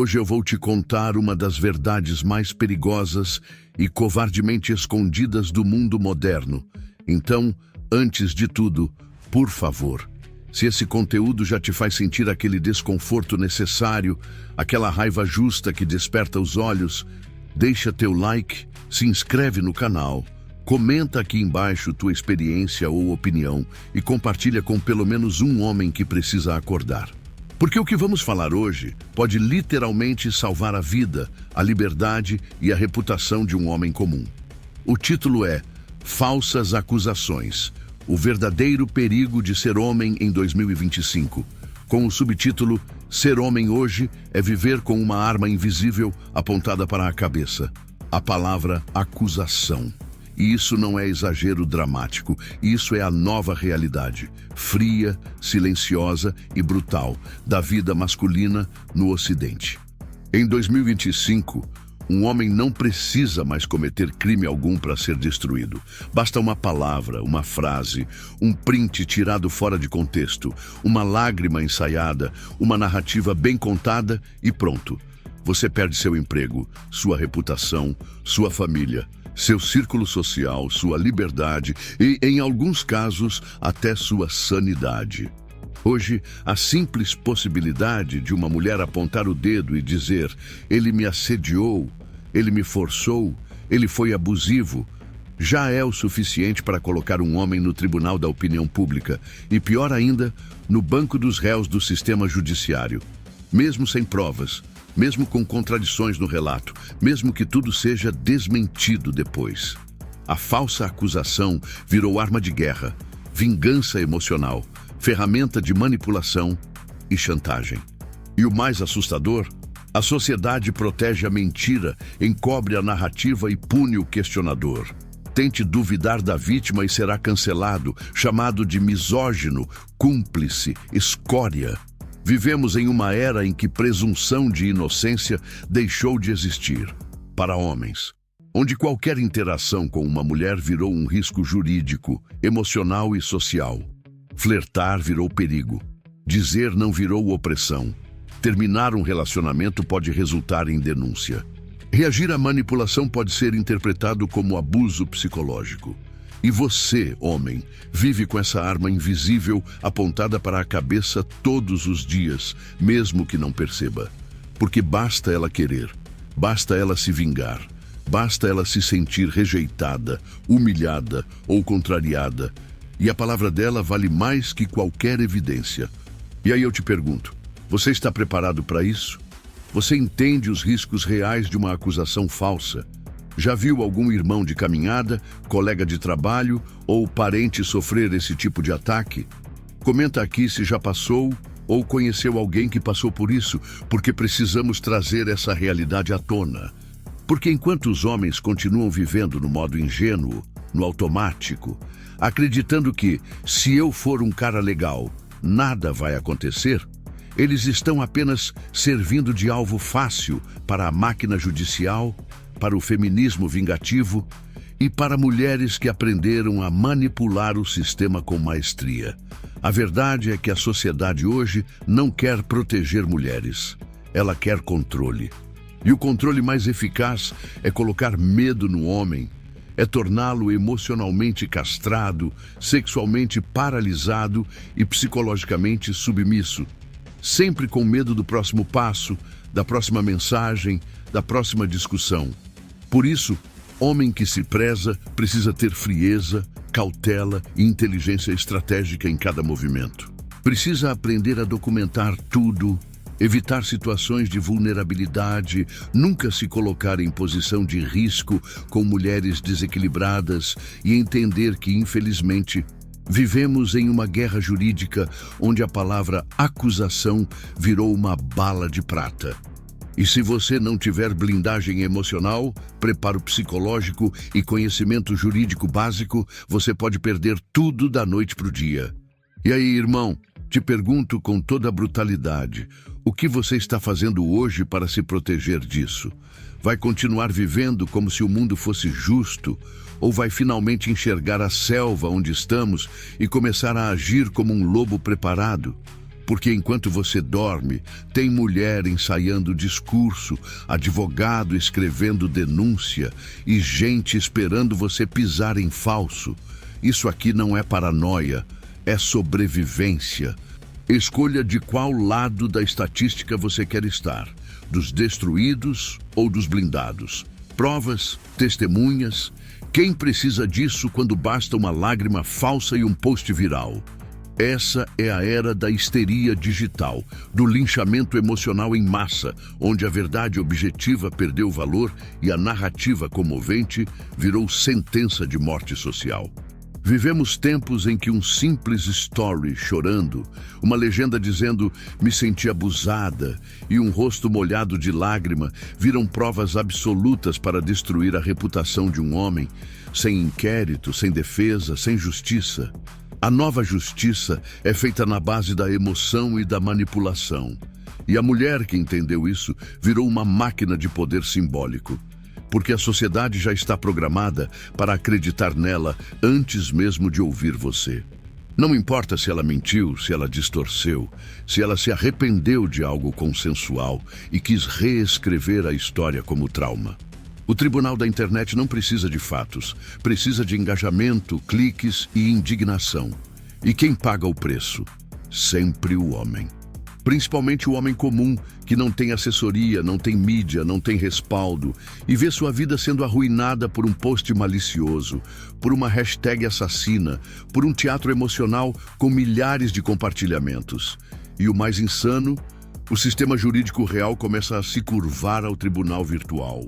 Hoje eu vou te contar uma das verdades mais perigosas e covardemente escondidas do mundo moderno. Então, antes de tudo, por favor, se esse conteúdo já te faz sentir aquele desconforto necessário, aquela raiva justa que desperta os olhos, deixa teu like, se inscreve no canal, comenta aqui embaixo tua experiência ou opinião e compartilha com pelo menos um homem que precisa acordar. Porque o que vamos falar hoje pode literalmente salvar a vida, a liberdade e a reputação de um homem comum. O título é Falsas Acusações, o verdadeiro perigo de ser homem em 2025, com o subtítulo Ser homem hoje é viver com uma arma invisível apontada para a cabeça. A palavra acusação. E isso não é exagero dramático, isso é a nova realidade, fria, silenciosa e brutal, da vida masculina no Ocidente. Em 2025, um homem não precisa mais cometer crime algum para ser destruído. Basta uma palavra, uma frase, um print tirado fora de contexto, uma lágrima ensaiada, uma narrativa bem contada e pronto. Você perde seu emprego, sua reputação, sua família, seu círculo social, sua liberdade e, em alguns casos, até sua sanidade. Hoje, a simples possibilidade de uma mulher apontar o dedo e dizer «ele me assediou, ele me forçou, ele foi abusivo», já é o suficiente para colocar um homem no tribunal da opinião pública e, pior ainda, no banco dos réus do sistema judiciário. Mesmo sem provas, mesmo com contradições no relato, mesmo que tudo seja desmentido depois. A falsa acusação virou arma de guerra, vingança emocional, ferramenta de manipulação e chantagem. E o mais assustador, a sociedade protege a mentira, encobre a narrativa e pune o questionador. Tente duvidar da vítima e será cancelado, chamado de misógino, cúmplice, escória. Vivemos em uma era em que presunção de inocência deixou de existir para homens, onde qualquer interação com uma mulher virou um risco jurídico, emocional e social. Flertar virou perigo. Dizer não virou opressão. Terminar um relacionamento pode resultar em denúncia. Reagir à manipulação pode ser interpretado como abuso psicológico. E você, homem, vive com essa arma invisível apontada para a cabeça todos os dias, mesmo que não perceba. Porque basta ela querer, basta ela se vingar, basta ela se sentir rejeitada, humilhada ou contrariada. E a palavra dela vale mais que qualquer evidência. E aí eu te pergunto, você está preparado para isso? Você entende os riscos reais de uma acusação falsa? Já viu algum irmão de caminhada, colega de trabalho ou parente sofrer esse tipo de ataque? Comenta aqui se já passou ou conheceu alguém que passou por isso, porque precisamos trazer essa realidade à tona. Porque enquanto os homens continuam vivendo no modo ingênuo, no automático, acreditando que, se eu for um cara legal, nada vai acontecer, eles estão apenas servindo de alvo fácil para a máquina judicial, para o feminismo vingativo e para mulheres que aprenderam a manipular o sistema com maestria. A verdade é que a sociedade hoje não quer proteger mulheres. Ela quer controle. E o controle mais eficaz é colocar medo no homem, é torná-lo emocionalmente castrado, sexualmente paralisado e psicologicamente submisso, sempre com medo do próximo passo, da próxima mensagem, da próxima discussão. Por isso, homem que se preza precisa ter frieza, cautela e inteligência estratégica em cada movimento. Precisa aprender a documentar tudo, evitar situações de vulnerabilidade, nunca se colocar em posição de risco com mulheres desequilibradas e entender que, infelizmente, vivemos em uma guerra jurídica onde a palavra acusação virou uma bala de prata. E se você não tiver blindagem emocional, preparo psicológico e conhecimento jurídico básico, você pode perder tudo da noite para o dia. E aí, irmão, te pergunto com toda a brutalidade, o que você está fazendo hoje para se proteger disso? Vai continuar vivendo como se o mundo fosse justo? Ou vai finalmente enxergar a selva onde estamos e começar a agir como um lobo preparado? Porque enquanto você dorme, tem mulher ensaiando discurso, advogado escrevendo denúncia e gente esperando você pisar em falso. Isso aqui não é paranoia, é sobrevivência. Escolha de qual lado da estatística você quer estar, dos destruídos ou dos blindados. Provas, testemunhas. Quem precisa disso quando basta uma lágrima falsa e um post viral? Essa é a era da histeria digital, do linchamento emocional em massa, onde a verdade objetiva perdeu valor e a narrativa comovente virou sentença de morte social. Vivemos tempos em que um simples story chorando, uma legenda dizendo "me senti abusada" e um rosto molhado de lágrima viram provas absolutas para destruir a reputação de um homem, sem inquérito, sem defesa, sem justiça. A nova justiça é feita na base da emoção e da manipulação. E a mulher que entendeu isso virou uma máquina de poder simbólico. Porque a sociedade já está programada para acreditar nela antes mesmo de ouvir você. Não importa se ela mentiu, se ela distorceu, se ela se arrependeu de algo consensual e quis reescrever a história como trauma. O tribunal da internet não precisa de fatos, precisa de engajamento, cliques e indignação. E quem paga o preço? Sempre o homem. Principalmente o homem comum, que não tem assessoria, não tem mídia, não tem respaldo, e vê sua vida sendo arruinada por um post malicioso, por uma hashtag assassina, por um teatro emocional com milhares de compartilhamentos. E o mais insano, o sistema jurídico real começa a se curvar ao tribunal virtual.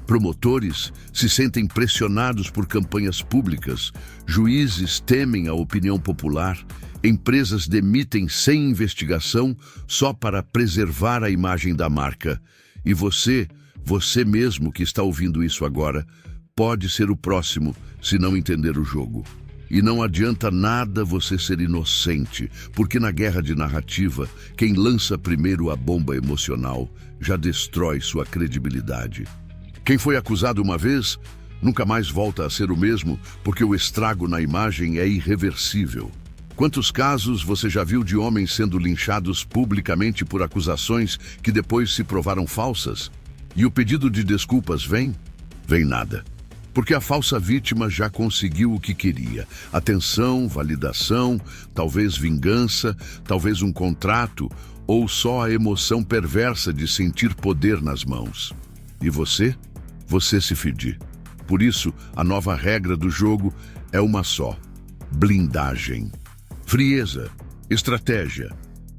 Promotores se sentem pressionados por campanhas públicas, juízes temem a opinião popular, empresas demitem sem investigação só para preservar a imagem da marca. E você mesmo que está ouvindo isso agora, pode ser o próximo se não entender o jogo. E não adianta nada você ser inocente, porque na guerra de narrativa, quem lança primeiro a bomba emocional já destrói sua credibilidade. Quem foi acusado uma vez, nunca mais volta a ser o mesmo, porque o estrago na imagem é irreversível. Quantos casos você já viu de homens sendo linchados publicamente por acusações que depois se provaram falsas? E o pedido de desculpas vem? Vem nada. Porque a falsa vítima já conseguiu o que queria. Atenção, validação, talvez vingança, talvez um contrato, ou só a emoção perversa de sentir poder nas mãos. E você? Você se fedir. Por isso, a nova regra do jogo é uma só: blindagem. Frieza, estratégia.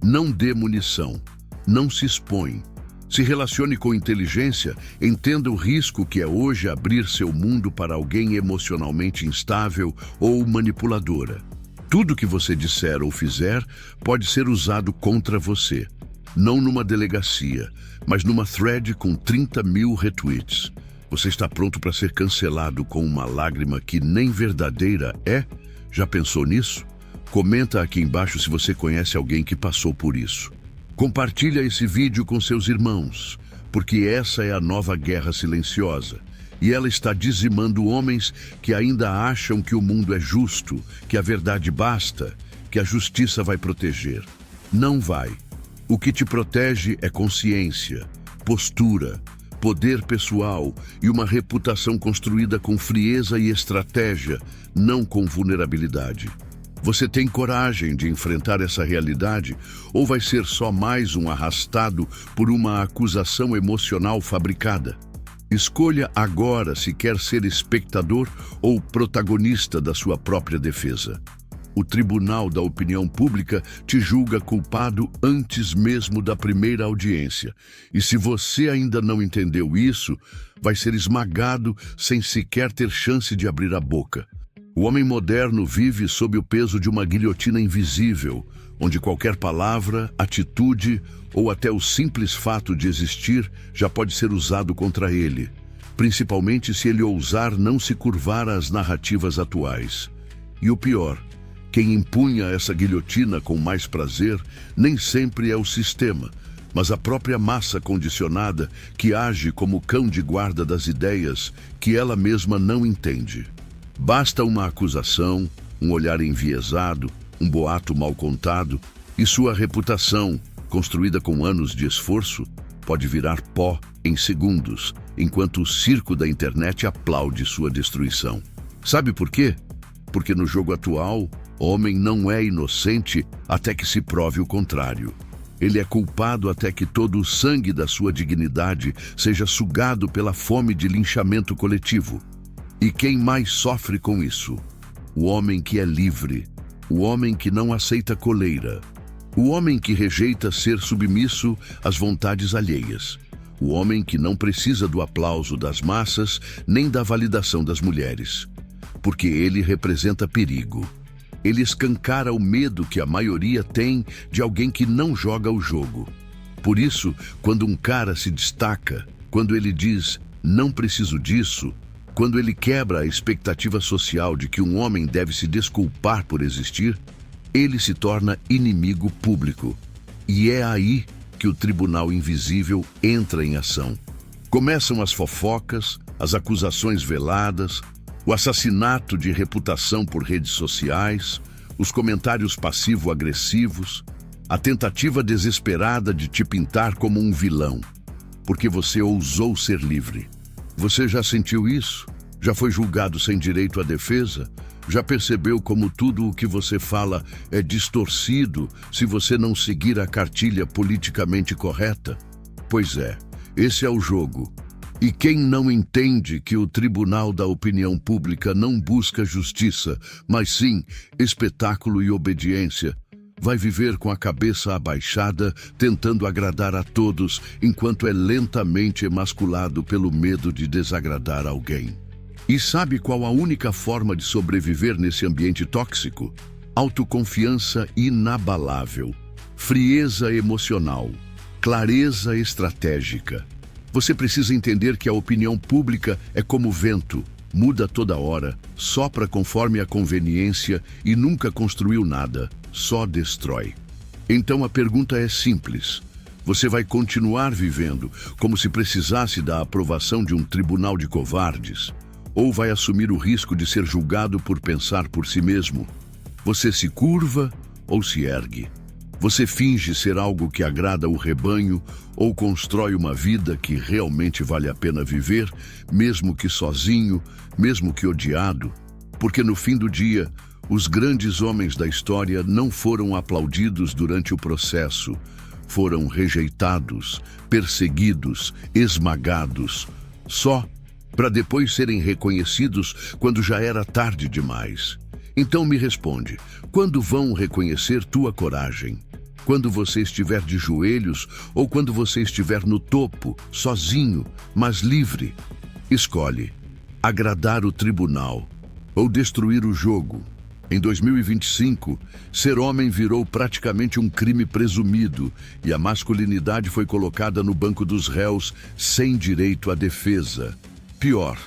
Não dê munição. Não se expõe. Se relacione com inteligência, entenda o risco que é hoje abrir seu mundo para alguém emocionalmente instável ou manipuladora. Tudo que você disser ou fizer pode ser usado contra você. Não numa delegacia, mas numa thread com 30 mil retweets. Você está pronto para ser cancelado com uma lágrima que nem verdadeira é? Já pensou nisso? Comenta aqui embaixo se você conhece alguém que passou por isso. Compartilha esse vídeo com seus irmãos, porque essa é a nova guerra silenciosa. E ela está dizimando homens que ainda acham que o mundo é justo, que a verdade basta, que a justiça vai proteger. Não vai. O que te protege é consciência, postura, poder pessoal e uma reputação construída com frieza e estratégia, não com vulnerabilidade. Você tem coragem de enfrentar essa realidade ou vai ser só mais um arrastado por uma acusação emocional fabricada? Escolha agora se quer ser espectador ou protagonista da sua própria defesa. O Tribunal da Opinião Pública te julga culpado antes mesmo da primeira audiência. E se você ainda não entendeu isso, vai ser esmagado sem sequer ter chance de abrir a boca. O homem moderno vive sob o peso de uma guilhotina invisível, onde qualquer palavra, atitude ou até o simples fato de existir já pode ser usado contra ele, principalmente se ele ousar não se curvar às narrativas atuais. E o pior, quem empunha essa guilhotina com mais prazer nem sempre é o sistema, mas a própria massa condicionada que age como cão de guarda das ideias que ela mesma não entende. Basta uma acusação, um olhar enviesado, um boato mal contado, E sua reputação, construída com anos de esforço, pode virar pó em segundos, enquanto o circo da internet aplaude sua destruição. Sabe por quê? Porque no jogo atual, homem não é inocente até que se prove o contrário. Ele é culpado até que todo o sangue da sua dignidade seja sugado pela fome de linchamento coletivo. E quem mais sofre com isso? O homem que é livre, o homem que não aceita coleira, o homem que rejeita ser submisso às vontades alheias, o homem que não precisa do aplauso das massas nem da validação das mulheres, porque ele representa perigo. Ele escancara o medo que a maioria tem de alguém que não joga o jogo. Por isso, quando um cara se destaca, quando ele diz, não preciso disso, quando ele quebra a expectativa social de que um homem deve se desculpar por existir, ele se torna inimigo público. E é aí que o Tribunal Invisível entra em ação. Começam as fofocas, as acusações veladas, o assassinato de reputação por redes sociais, os comentários passivo-agressivos, a tentativa desesperada de te pintar como um vilão, porque você ousou ser livre. Você já sentiu isso? Já foi julgado sem direito à defesa? Já percebeu como tudo o que você fala é distorcido se você não seguir a cartilha politicamente correta? Pois é, esse é o jogo. E quem não entende que o Tribunal da Opinião Pública não busca justiça, mas sim espetáculo e obediência, vai viver com a cabeça abaixada, tentando agradar a todos, enquanto é lentamente emasculado pelo medo de desagradar alguém. E sabe qual a única forma de sobreviver nesse ambiente tóxico? Autoconfiança inabalável, frieza emocional, clareza estratégica. Você precisa entender que a opinião pública é como vento, muda toda hora, sopra conforme a conveniência e nunca construiu nada, só destrói. Então a pergunta é simples. Você vai continuar vivendo como se precisasse da aprovação de um tribunal de covardes? Ou vai assumir o risco de ser julgado por pensar por si mesmo? Você se curva ou se ergue? Você finge ser algo que agrada o rebanho ou constrói uma vida que realmente vale a pena viver, mesmo que sozinho, mesmo que odiado? Porque no fim do dia, os grandes homens da história não foram aplaudidos durante o processo, foram rejeitados, perseguidos, esmagados, só para depois serem reconhecidos quando já era tarde demais. Então me responde, quando vão reconhecer tua coragem? Quando você estiver de joelhos ou quando você estiver no topo, sozinho, mas livre? Escolhe agradar o tribunal ou destruir o jogo. Em 2025, ser homem virou praticamente um crime presumido e a masculinidade foi colocada no banco dos réus sem direito à defesa. Pior,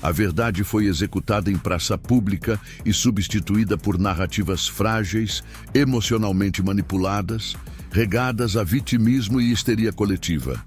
a verdade foi executada em praça pública e substituída por narrativas frágeis, emocionalmente manipuladas, regadas a vitimismo e histeria coletiva.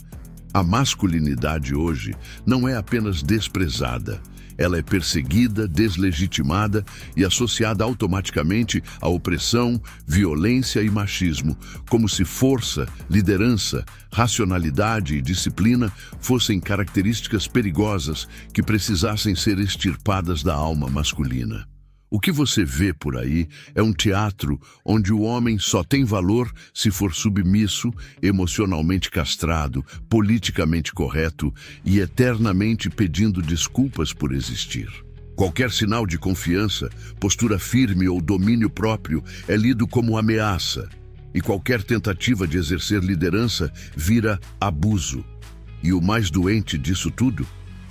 A masculinidade hoje não é apenas desprezada, ela é perseguida, deslegitimada e associada automaticamente à opressão, violência e machismo, como se força, liderança, racionalidade e disciplina fossem características perigosas que precisassem ser extirpadas da alma masculina. O que você vê por aí é um teatro onde o homem só tem valor se for submisso, emocionalmente castrado, politicamente correto e eternamente pedindo desculpas por existir. Qualquer sinal de confiança, postura firme ou domínio próprio é lido como ameaça, e qualquer tentativa de exercer liderança vira abuso. E o mais doente disso tudo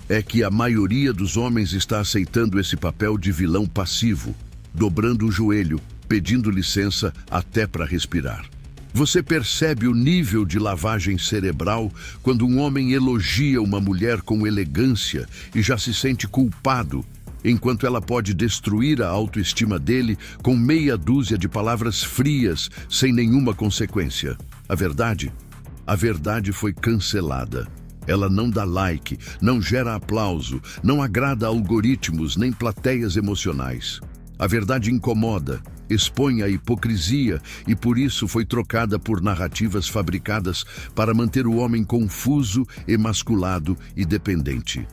é que a maioria dos homens está aceitando esse papel de vilão passivo, dobrando o joelho, pedindo licença até para respirar. Você percebe o nível de lavagem cerebral quando um homem elogia uma mulher com elegância e já se sente culpado, enquanto ela pode destruir a autoestima dele com meia dúzia de palavras frias, sem nenhuma consequência. A verdade foi cancelada. Ela não dá like, não gera aplauso, não agrada algoritmos nem plateias emocionais. A verdade incomoda, expõe a hipocrisia e por isso foi trocada por narrativas fabricadas para manter o homem confuso, emasculado e dependente.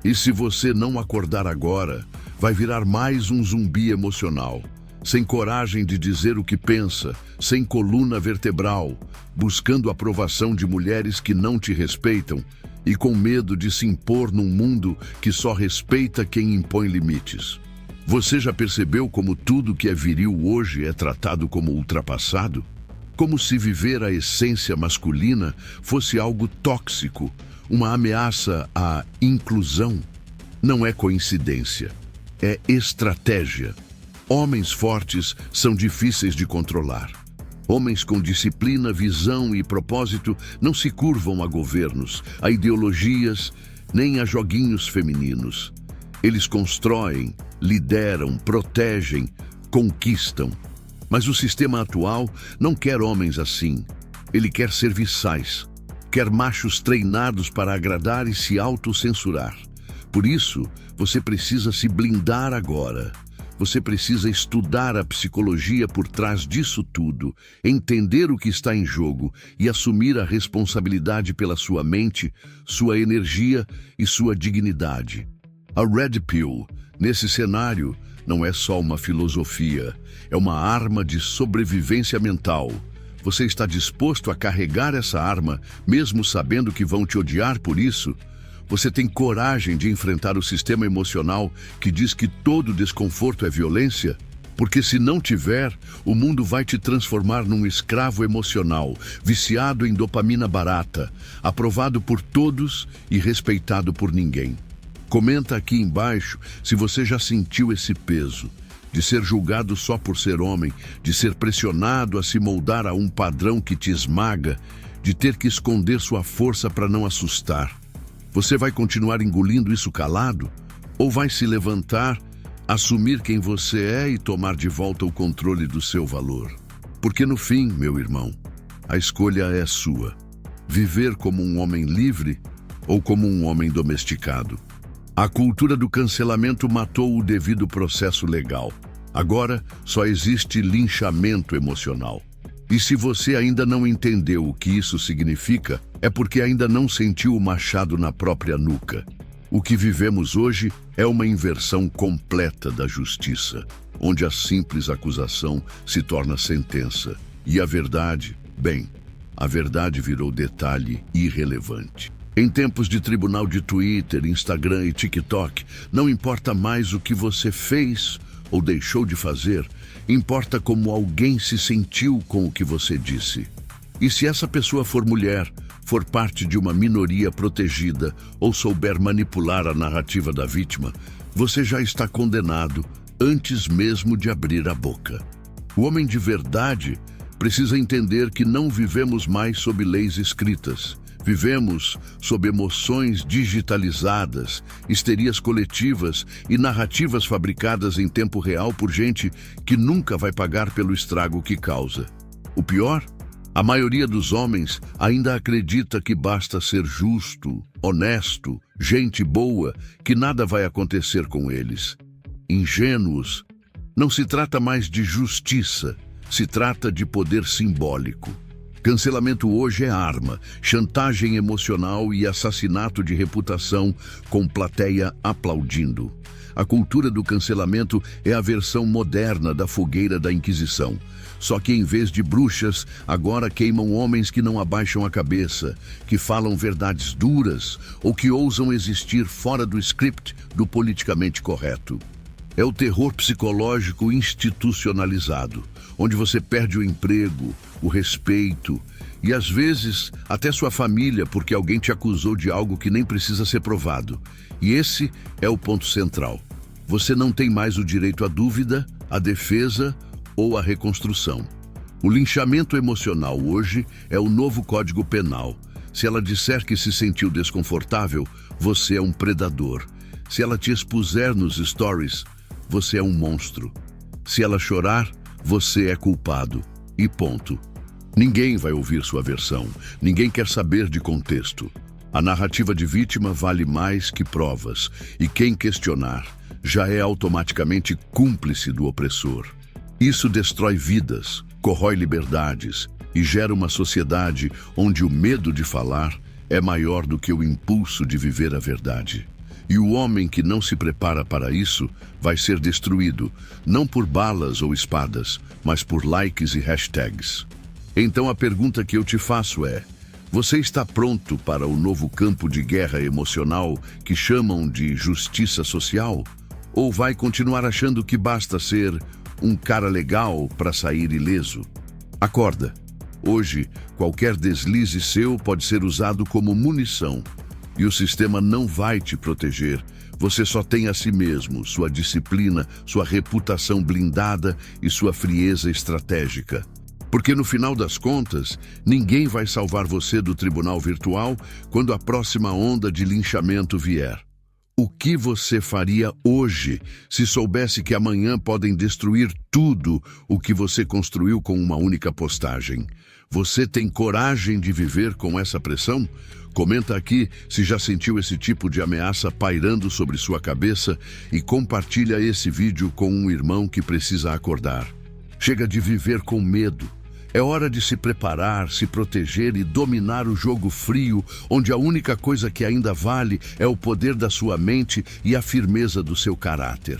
E se você não acordar agora, vai virar mais um zumbi emocional, sem coragem de dizer o que pensa, sem coluna vertebral, buscando a aprovação de mulheres que não te respeitam e com medo de se impor num mundo que só respeita quem impõe limites. Você já percebeu como tudo que é viril hoje é tratado como ultrapassado? Como se viver a essência masculina fosse algo tóxico, uma ameaça à inclusão? Não é coincidência, é estratégia. Homens fortes são difíceis de controlar. Homens com disciplina, visão e propósito não se curvam a governos, a ideologias, nem a joguinhos femininos. Eles constroem, lideram, protegem, conquistam. Mas o sistema atual não quer homens assim. Ele quer serviçais, quer machos treinados para agradar e se autocensurar. Por isso, você precisa se blindar agora. Você precisa estudar a psicologia por trás disso tudo, entender o que está em jogo e assumir a responsabilidade pela sua mente, sua energia e sua dignidade. A Red Pill, nesse cenário, não é só uma filosofia, é uma arma de sobrevivência mental. Você está disposto a carregar essa arma, mesmo sabendo que vão te odiar por isso? Você tem coragem de enfrentar o sistema emocional que diz que todo desconforto é violência? Porque se não tiver, o mundo vai te transformar num escravo emocional, viciado em dopamina barata, aprovado por todos e respeitado por ninguém. Comenta aqui embaixo se você já sentiu esse peso, de ser julgado só por ser homem, de ser pressionado a se moldar a um padrão que te esmaga, de ter que esconder sua força para não assustar. Você vai continuar engolindo isso calado? Ou vai se levantar, assumir quem você é e tomar de volta o controle do seu valor? Porque no fim, meu irmão, a escolha é sua. Viver como um homem livre ou como um homem domesticado. A cultura do cancelamento matou o devido processo legal. Agora só existe linchamento emocional. E se você ainda não entendeu o que isso significa, é porque ainda não sentiu o machado na própria nuca. O que vivemos hoje é uma inversão completa da justiça, onde a simples acusação se torna sentença. E a verdade, bem, a verdade virou detalhe irrelevante. Em tempos de tribunal de Twitter, Instagram e TikTok, não importa mais o que você fez ou deixou de fazer, importa como alguém se sentiu com o que você disse. E se essa pessoa for mulher, for parte de uma minoria protegida ou souber manipular a narrativa da vítima, você já está condenado antes mesmo de abrir a boca. O homem de verdade precisa entender que não vivemos mais sob leis escritas. Vivemos sob emoções digitalizadas, histerias coletivas e narrativas fabricadas em tempo real por gente que nunca vai pagar pelo estrago que causa. O pior? A maioria dos homens ainda acredita que basta ser justo, honesto, gente boa, que nada vai acontecer com eles. Ingênuos. Não se trata mais de justiça, se trata de poder simbólico. Cancelamento hoje é arma, chantagem emocional e assassinato de reputação com plateia aplaudindo. A cultura do cancelamento é a versão moderna da fogueira da Inquisição. Só que em vez de bruxas, agora queimam homens que não abaixam a cabeça, que falam verdades duras ou que ousam existir fora do script do politicamente correto. É o terror psicológico institucionalizado, onde você perde o emprego, o respeito e, às vezes, até sua família porque alguém te acusou de algo que nem precisa ser provado. E esse é o ponto central. Você não tem mais o direito à dúvida, à defesa ou à reconstrução. O linchamento emocional hoje é o novo Código Penal. Se ela disser que se sentiu desconfortável, você é um predador. Se ela te expuser nos stories, você é um monstro. Se ela chorar, você é culpado. E ponto. Ninguém vai ouvir sua versão. Ninguém quer saber de contexto. A narrativa de vítima vale mais que provas. E quem questionar já é automaticamente cúmplice do opressor. Isso destrói vidas, corrói liberdades e gera uma sociedade onde o medo de falar é maior do que o impulso de viver a verdade. E o homem que não se prepara para isso vai ser destruído, não por balas ou espadas, mas por likes e hashtags. Então a pergunta que eu te faço é: você está pronto para o novo campo de guerra emocional que chamam de justiça social? Ou vai continuar achando que basta ser um cara legal para sair ileso? Acorda! Hoje, qualquer deslize seu pode ser usado como munição. E o sistema não vai te proteger. Você só tem a si mesmo, sua disciplina, sua reputação blindada e sua frieza estratégica. Porque no final das contas, ninguém vai salvar você do tribunal virtual quando a próxima onda de linchamento vier. O que você faria hoje se soubesse que amanhã podem destruir tudo o que você construiu com uma única postagem? Você tem coragem de viver com essa pressão? Comenta aqui se já sentiu esse tipo de ameaça pairando sobre sua cabeça e compartilha esse vídeo com um irmão que precisa acordar. Chega de viver com medo. É hora de se preparar, se proteger e dominar o jogo frio, onde a única coisa que ainda vale é o poder da sua mente e a firmeza do seu caráter.